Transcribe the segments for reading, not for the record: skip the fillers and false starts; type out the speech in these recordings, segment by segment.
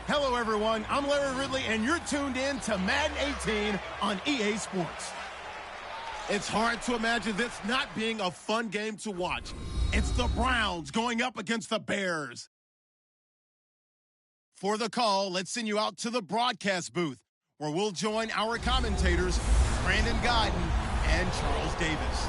Hello, everyone. I'm Larry Ridley, and you're tuned in to Madden 18 on EA Sports. It's hard to imagine this not being a fun game to watch. It's the Browns going up against the Bears. For the call, let's send you out to the broadcast booth, where we'll join our commentators, Brandon Godden and Charles Davis.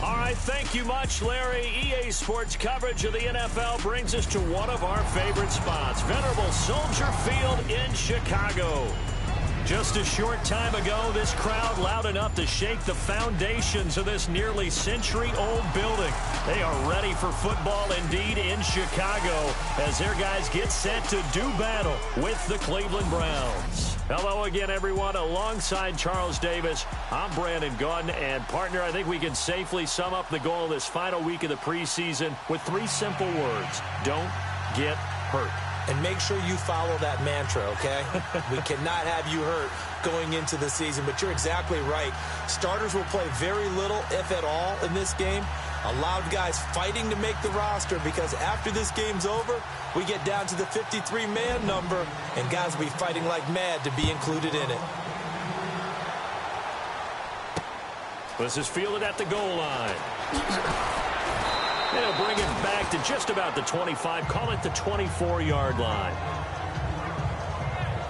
All right, thank you much, Larry. EA Sports coverage of the NFL brings us to one of our favorite spots, venerable Soldier Field in Chicago. Just a short time ago, this crowd loud enough to shake the foundations of this nearly century-old building. They are ready for football indeed in Chicago as their guys get set to do battle with the Cleveland Browns. Hello again, everyone. Alongside Charles Davis, I'm Brandon Gaudin, and partner, I think we can safely sum up the goal this final week of the preseason with 3 simple words: don't get hurt. And make sure you follow that mantra, okay? We cannot have you hurt going into the season, but you're exactly right. Starters will play very little, if at all, in this game. A lot of guys fighting to make the roster because after this game's over, we get down to the 53-man number, and guys will be fighting like mad to be included in it. This is fielded at the goal line. They'll bring it back to just about the 25, call it the 24-yard line.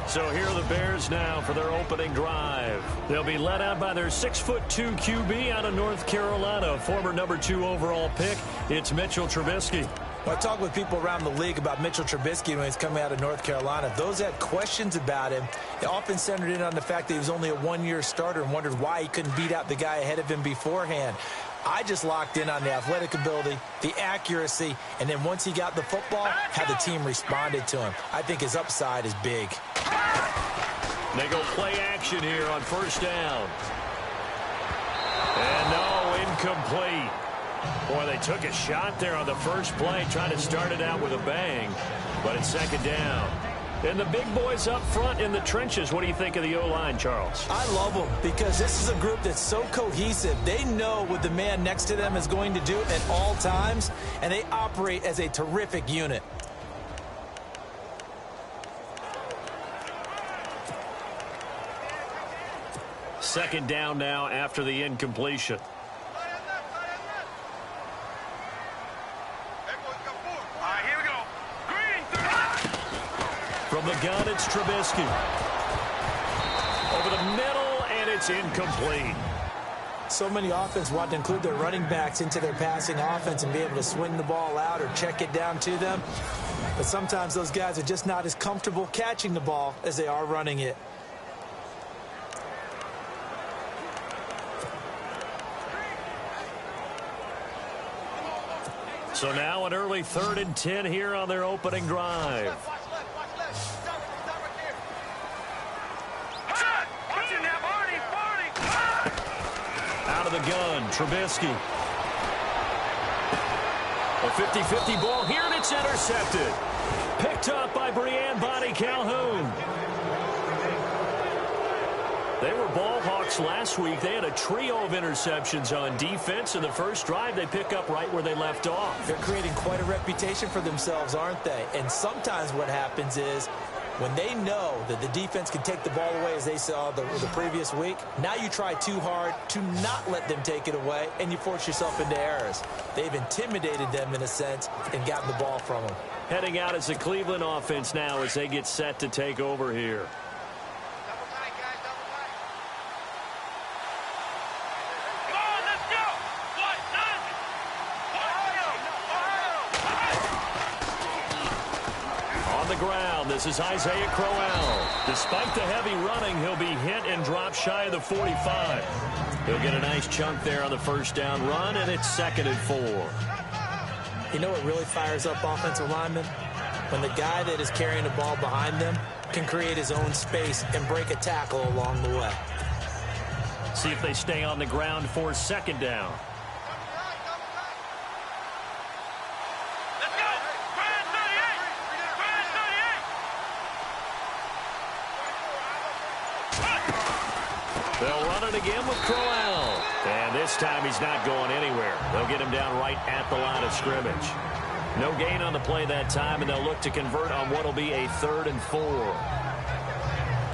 So here are the Bears now for their opening drive. They'll be led out by their 6'2" QB out of North Carolina, former number 2 overall pick. It's Mitchell Trubisky. Well, I talk with people around the league about Mitchell Trubisky when he's coming out of North Carolina. Those that had questions about him, they often centered in on the fact that he was only a one-year starter and wondered why he couldn't beat out the guy ahead of him beforehand. I just locked in on the athletic ability, the accuracy, and then once he got the football, how the team responded to him. I think his upside is big. They go play action here on first down. And no, incomplete. Boy, they took a shot there on the first play, trying to start it out with a bang, but it's second down. And the big boys up front in the trenches, what do you think of the O-line, Charles? I love them because this is a group that's so cohesive. They know what the man next to them is going to do at all times, and they operate as a terrific unit. Second down now after the incompletion. From the gun, it's Trubisky. Over the middle, and it's incomplete. So many offenses want to include their running backs into their passing offense and be able to swing the ball out or check it down to them. But sometimes those guys are just not as comfortable catching the ball as they are running it. So now an early 3rd and 10 here on their opening drive. Out of the gun, Trubisky. A 50-50 ball here, and it's intercepted. Picked up by Brianne Bonnie Calhoun. They were ball hawks last week. They had a trio of interceptions on defense. In the first drive, they pick up right where they left off. They're creating quite a reputation for themselves, aren't they? And sometimes what happens is when they know that the defense can take the ball away, as they saw the previous week, now you try too hard to not let them take it away, and you force yourself into errors. They've intimidated them in a sense and gotten the ball from them. Heading out is the Cleveland offense now as they get set to take over here. This is Isaiah Crowell. Despite the heavy running, he'll be hit and drop shy of the 45. He'll get a nice chunk there on the first down run, and it's 2nd and 4. You know what really fires up offensive linemen? When the guy that is carrying the ball behind them can create his own space and break a tackle along the way. See if they stay on the ground for 2nd down. They'll run it again with Crowell. And this time he's not going anywhere. They'll get him down right at the line of scrimmage. No gain on the play that time, and they'll look to convert on what will be a 3rd and 4.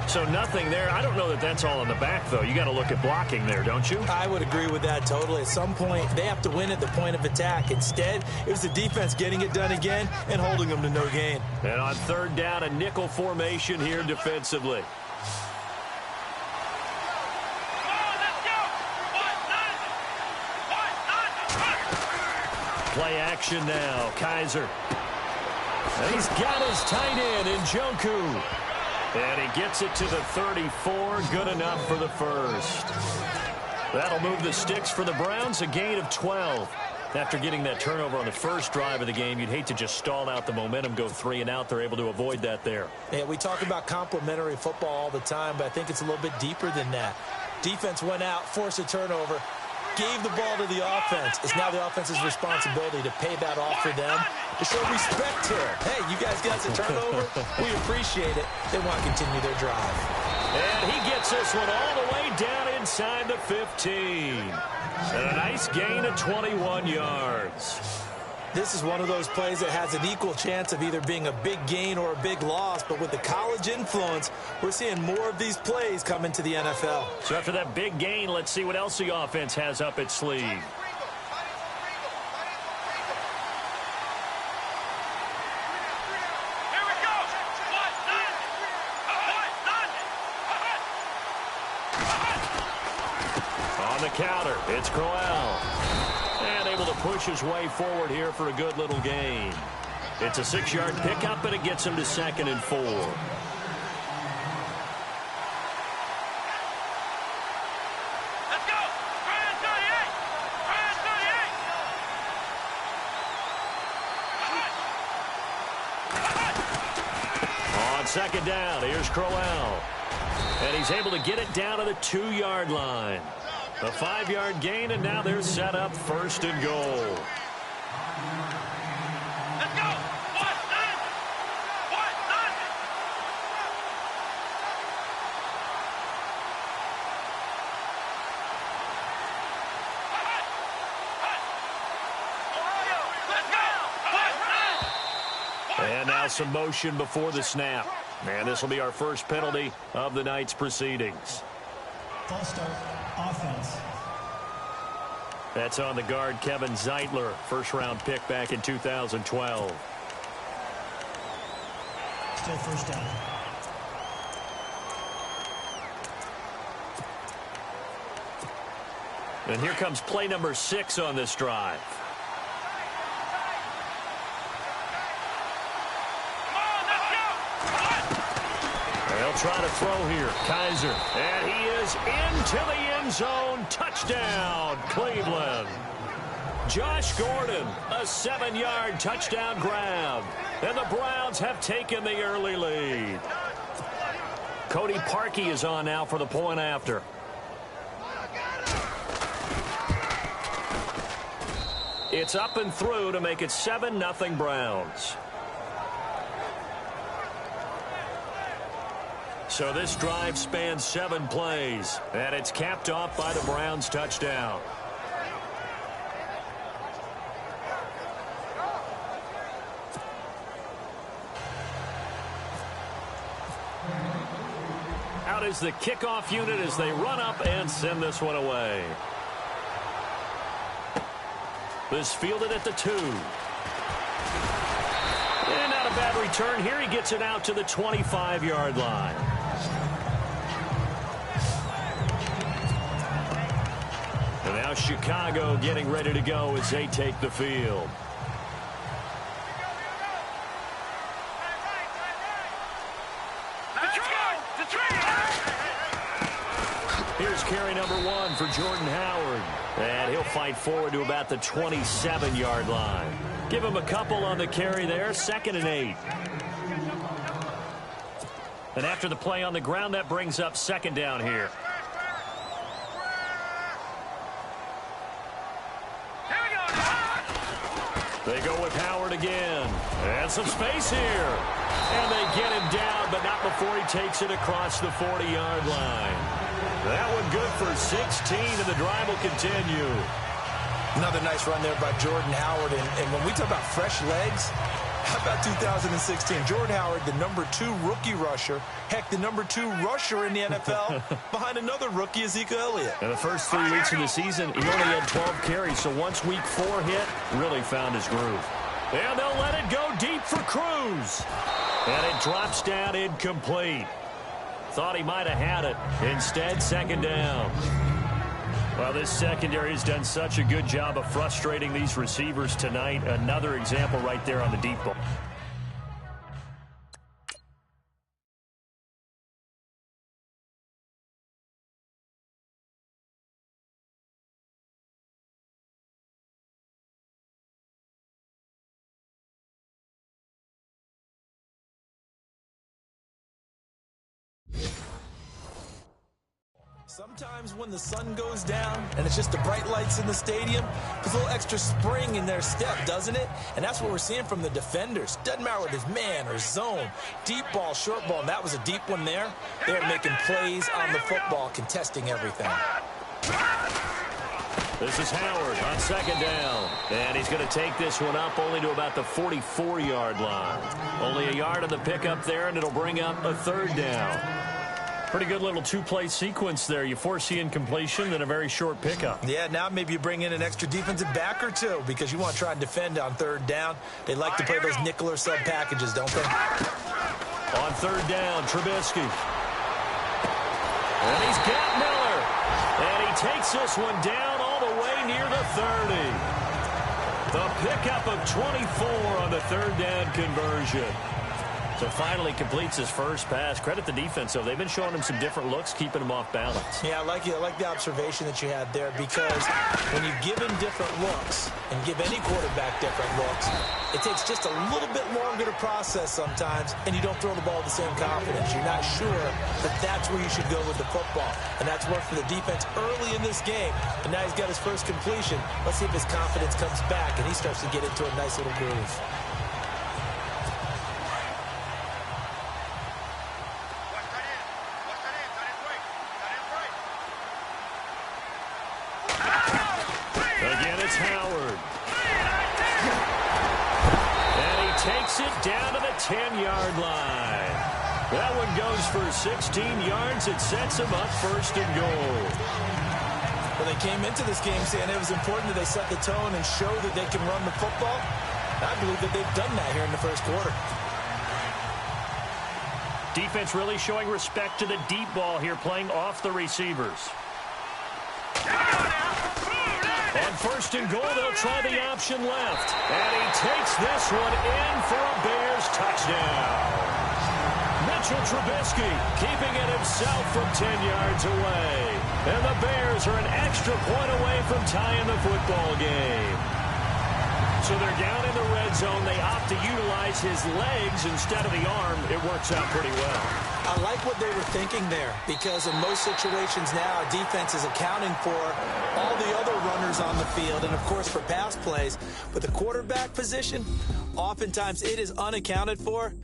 So nothing there. I don't know that that's all in the back, though. You got to look at blocking there, don't you? I would agree with that totally. At some point, they have to win at the point of attack. Instead, it was the defense getting it done again and holding them to no gain. And on 3rd down, a nickel formation here defensively. Play action now. Kaiser. And he's got his tight end in Njoku. And he gets it to the 34. Good enough for the first. That'll move the sticks for the Browns. A gain of 12. After getting that turnover on the first drive of the game, you'd hate to just stall out the momentum, go 3 and out. They're able to avoid that there. Yeah, we talk about complementary football all the time, but I think it's a little bit deeper than that. Defense went out, forced a turnover, gave the ball to the offense. It's now the offense's responsibility to pay that off for them, to show respect to it. Hey, you guys got a turnover? We appreciate it. They want to continue their drive. And he gets this one all the way down inside the 15. And a nice gain of 21 yards. This is one of those plays that has an equal chance of either being a big gain or a big loss, but with the college influence, we're seeing more of these plays come into the NFL. So after that big gain, let's see what else the offense has up its sleeve. On the counter, it's Crowell. And able to push his way forward here for a good little gain. It's a 6-yard pickup, and it gets him to 2nd and 4. On 2nd down, here's Crowell. And he's able to get it down to the 2-yard line. A 5-yard gain, and now they're set up 1st and goal. Let's go! And now some motion before the snap. And this will be our first penalty of the night's proceedings. False start, offense. That's on the guard, Kevin Zeitler, first-round pick back in 2012. Still first down. And here comes play number 6 on this drive. They'll try to throw here. Kaiser. And he is into the end zone. Touchdown, Cleveland. Josh Gordon, a 7-yard touchdown grab. And the Browns have taken the early lead. Cody Parkey is on now for the point after. It's up and through to make it 7-0 Browns. So this drive spans 7 plays, and it's capped off by the Browns' touchdown. Out is the kickoff unit as they run up and send this one away. This fielded at the 2. And not a bad return here. He gets it out to the 25-yard line. And now Chicago getting ready to go as they take the field. Here's carry number 1 for Jordan Howard. And he'll fight forward to about the 27-yard line. Give him a couple on the carry there. 2nd and 8. And after the play on the ground, that brings up 2nd down here. They go with Howard again. And some space here. And they get him down, but not before he takes it across the 40-yard line. That one good for 16, and the drive will continue. Another nice run there by Jordan Howard. And when we talk about fresh legs, how about 2016? Jordan Howard, the number 2 rookie rusher. Heck, the number 2 rusher in the NFL behind another rookie, Ezekiel Elliott. In the first 3 weeks of the season, he only had 12 carries. So once week 4 hit, really found his groove. And they'll let it go deep for Cruz. And it drops down incomplete. Thought he might have had it. Instead, 2nd down. Well, this secondary has done such a good job of frustrating these receivers tonight. Another example right there on the deep ball. Sometimes when the sun goes down and it's just the bright lights in the stadium, there's a little extra spring in their step, doesn't it? And that's what we're seeing from the defenders. Doesn't matter whether it's man or zone, deep ball, short ball, and that was a deep one there. They're making plays on the football, contesting everything. This is Howard on 2nd down. And he's going to take this one up only to about the 44-yard line. Only a yard on the pickup there, and it'll bring up a 3rd down. Pretty good little 2-play sequence there. You force the incompletion, then a very short pickup. Yeah, now maybe you bring in an extra defensive back or 2 because you want to try and defend on 3rd down. They like to play those nickel or sub packages, don't they? On 3rd down, Trubisky. And he's got Miller. And he takes this one down all the way near the 30. The pickup of 24 on the 3rd down conversion. So finally completes his first pass. Credit the defense, though. They've been showing him some different looks, keeping him off balance. Yeah, I like the observation that you had there, because when you give him different looks and give any quarterback different looks, it takes just a little bit longer to process sometimes, and you don't throw the ball with the same confidence. You're not sure that that's where you should go with the football. And that's worked for the defense early in this game. And now he's got his first completion. Let's see if his confidence comes back and he starts to get into a nice little groove. Howard. And he takes it down to the 10-yard line. That one goes for 16 yards. It sets him up 1st and goal. Well, they came into this game saying it was important that they set the tone and show that they can run the football. I believe that they've done that here in the 1st quarter. Defense really showing respect to the deep ball here, playing off the receivers. On first and goal, they'll try the option left. And he takes this one in for a Bears touchdown. Mitchell Trubisky keeping it himself from 10 yards away. And the Bears are an extra point away from tying the football game. So they're down in the red zone. They opt to utilize his legs instead of the arm. It works out pretty well. I like what they were thinking there, because in most situations now, defense is accounting for all the other runners on the field and, of course, for pass plays. But the quarterback position, oftentimes it is unaccounted for.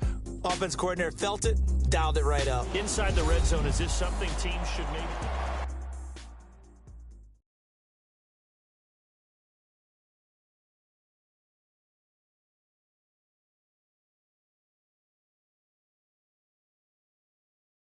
Offense coordinator felt it, dialed it right up. Inside the red zone, is this something teams should maybe...